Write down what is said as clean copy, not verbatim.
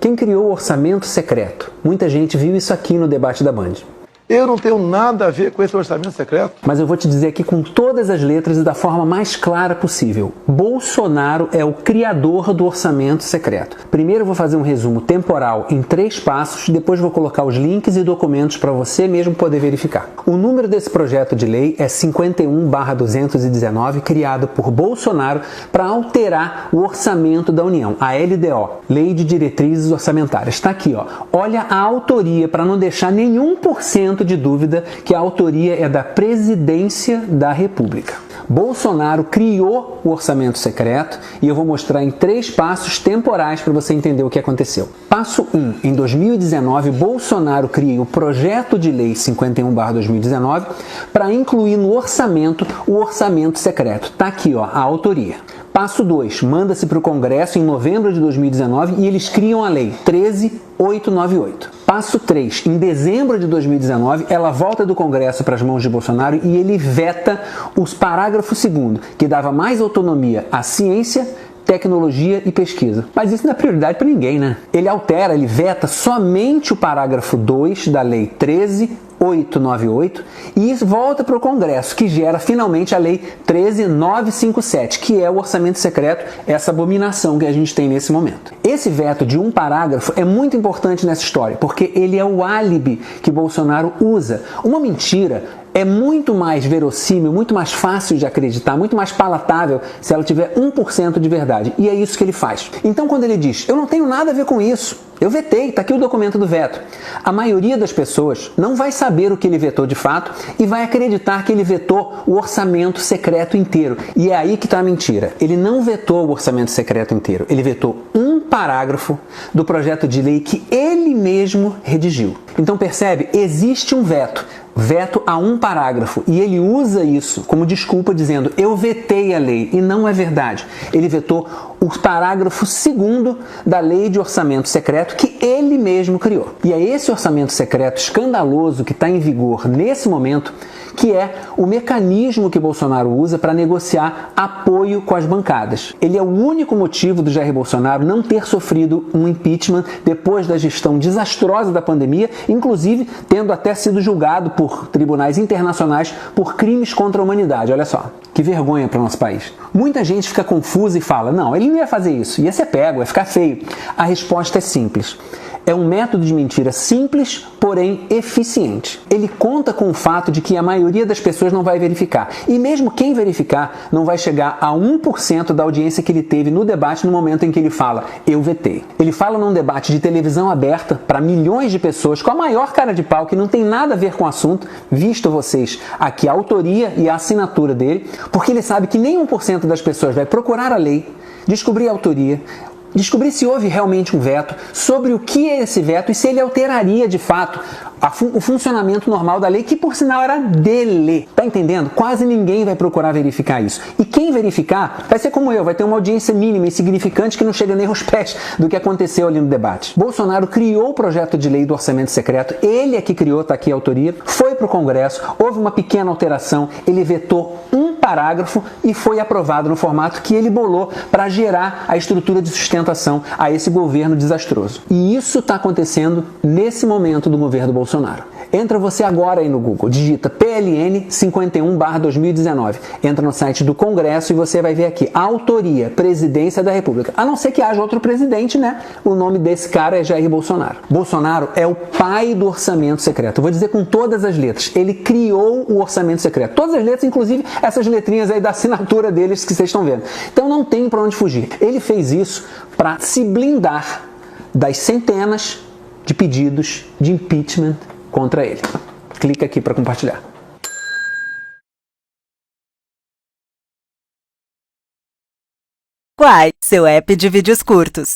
Quem criou o orçamento secreto? Muita gente viu isso aqui no debate da Band. Eu não tenho nada a ver com esse orçamento secreto. Mas eu vou te dizer aqui com todas as letras e da forma mais clara possível. Bolsonaro é o criador do orçamento secreto. Primeiro eu vou fazer um resumo temporal em 3 passos, depois vou colocar os links e documentos para você mesmo poder verificar. O número desse projeto de lei é 51/219, criado por Bolsonaro para alterar o orçamento da União, a LDO, Lei de Diretrizes Orçamentárias. Está aqui, ó. Olha a autoria para não deixar nenhum por cento de dúvida que a autoria é da Presidência da República. Bolsonaro criou o orçamento secreto e eu vou mostrar em 3 passos temporais para você entender o que aconteceu. Passo 1. Em 2019, Bolsonaro cria o projeto de lei 51/2019 para incluir no orçamento o orçamento secreto. Está aqui, ó, a autoria. Passo 2. Manda-se para o Congresso em novembro de 2019 e eles criam a Lei 13.898. Passo 3. Em dezembro de 2019, ela volta do Congresso para as mãos de Bolsonaro e ele veta os parágrafo 2º, que dava mais autonomia à ciência, tecnologia e pesquisa. Mas isso não é prioridade para ninguém, né? Ele altera, ele veta somente o parágrafo 2 da Lei 13.898 e isso volta para o Congresso, que gera finalmente a Lei 13.957, que é o orçamento secreto, essa abominação que a gente tem nesse momento. Esse veto de um parágrafo é muito importante nessa história, porque ele é o álibi que Bolsonaro usa. Uma mentira é muito mais verossímil, muito mais fácil de acreditar, muito mais palatável se ela tiver 1% de verdade. E é isso que ele faz. Então, quando ele diz, eu não tenho nada a ver com isso, eu vetei, está aqui o documento do veto. A maioria das pessoas não vai saber o que ele vetou de fato e vai acreditar que ele vetou o orçamento secreto inteiro. E é aí que está a mentira. Ele não vetou o orçamento secreto inteiro. Ele vetou um parágrafo do projeto de lei que ele mesmo redigiu. Então percebe? Existe um veto a um parágrafo e ele usa isso como desculpa dizendo eu vetei a lei e não é verdade. Ele vetou o parágrafo 2º da Lei de Orçamento Secreto que ele mesmo criou. E é esse orçamento secreto escandaloso que está em vigor nesse momento que é o mecanismo que Bolsonaro usa para negociar apoio com as bancadas. Ele é o único motivo do Jair Bolsonaro não ter sofrido um impeachment depois da gestão desastrosa da pandemia, inclusive tendo até sido julgado por tribunais internacionais por crimes contra a humanidade. Olha só, que vergonha para o nosso país. Muita gente fica confusa e fala, não, ele não ia fazer isso, ia ser pego, ia ficar feio. A resposta é simples. É um método de mentira simples, porém eficiente. Ele conta com o fato de que a maioria das pessoas não vai verificar. E mesmo quem verificar não vai chegar a 1% da audiência que ele teve no debate no momento em que ele fala, eu vetei. Ele fala num debate de televisão aberta para milhões de pessoas com a maior cara de pau, que não tem nada a ver com o assunto, visto vocês aqui a autoria e a assinatura dele, porque ele sabe que nem 1% das pessoas vai procurar a lei, descobrir a autoria, descobrir se houve realmente um veto, sobre o que é esse veto e se ele alteraria de fato o funcionamento normal da lei, que por sinal era dele. Tá entendendo? Quase ninguém vai procurar verificar isso. E quem verificar vai ser como eu, vai ter uma audiência mínima, insignificante, que não chega nem aos pés do que aconteceu ali no debate. Bolsonaro criou o projeto de lei do orçamento secreto, ele é que criou, tá aqui a autoria, foi para o Congresso, houve uma pequena alteração, ele vetou um parágrafo e foi aprovado no formato que ele bolou para gerar a estrutura de sustentação a esse governo desastroso. E isso está acontecendo nesse momento do governo Bolsonaro. Entra você agora aí no Google, digita PLN 51/2019, entra no site do Congresso e você vai ver aqui, autoria, Presidência da República. A não ser que haja outro presidente, né? O nome desse cara é Jair Bolsonaro. Bolsonaro é o pai do orçamento secreto. Eu vou dizer com todas as letras. Ele criou o orçamento secreto. Todas as letras, inclusive essas letrinhas aí da assinatura deles que vocês estão vendo. Então não tem para onde fugir. Ele fez isso para se blindar das centenas de pedidos de impeachment contra ele. Clica aqui para compartilhar. Quai, seu app de vídeos curtos.